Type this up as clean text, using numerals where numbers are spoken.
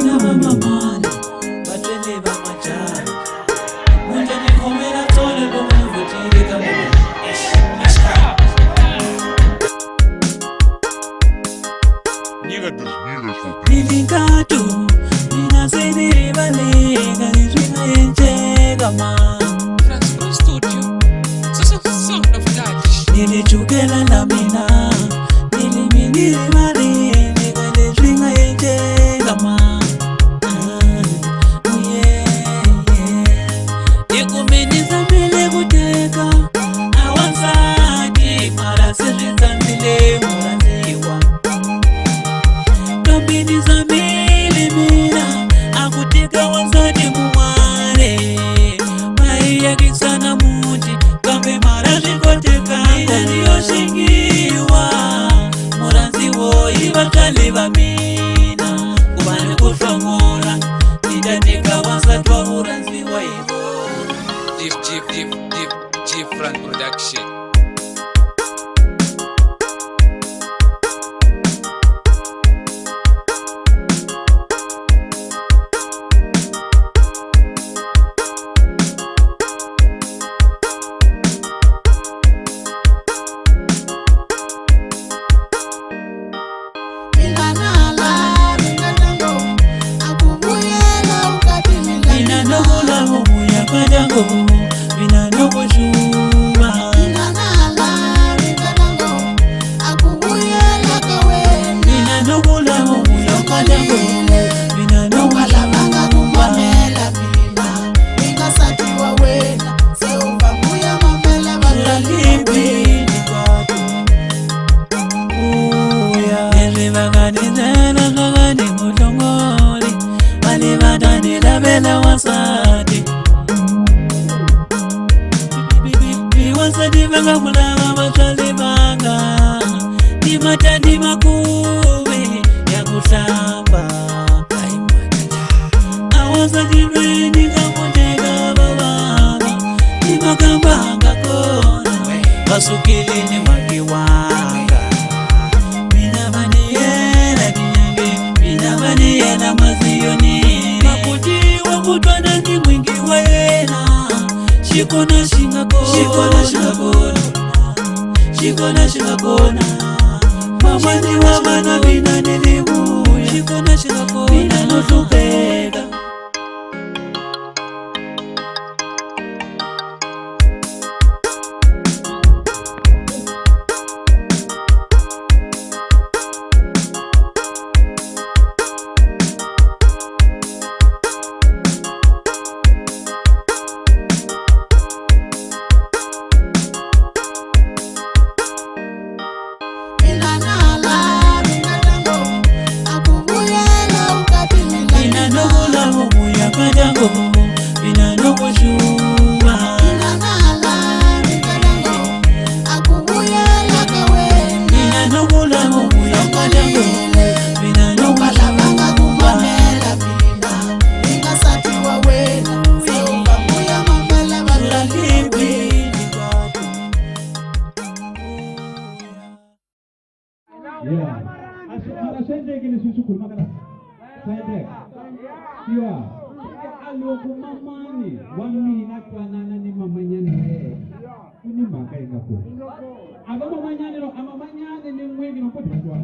Mina mama mali batele ba machari Munja ni komera tole bo mvutire kama Nilingatu Nina zini vale Gani zina yenje kama Transfer Studio. Sound of God. Nilichukela na mina Nilimini vale Gani zina yenje kama Nikumeniza mile kuteka Awanzaki Mara sirinza mile muraziwa Kaminiza mili mina Akutika wanzani muware Maiya kisana muji Kambi mara shikoteka Niliyo shingiwa Muraziwo Ibakali mina Kubani kushongora Nidatika wanzatwa muraziwa ibo Different production. Wasadi banga mulanga batali banga Di matadi makuwe ya kusamba Awasadi beni kamutega babanga Di makambanga kona Basukili ni makiwanga Minabaniela binyange Minabaniela maziyoni Makujiwa kutwana ni mwingi wa yena Shikona shingakona Mama ni wabana bina nilibuya Shikona shingakona Bina nutupega Bina noko shuma Bina noko la momu ya kajango Bina noko shabanga kumamela bina Bina sati wawena Seumba muya mamela bala kipi Asante kini susu kurma kala Asante Aloku mamani wamina kwa nana ni mamanyani Kuni maka ingapo Aga mamanyani ni mwegi mapote kwa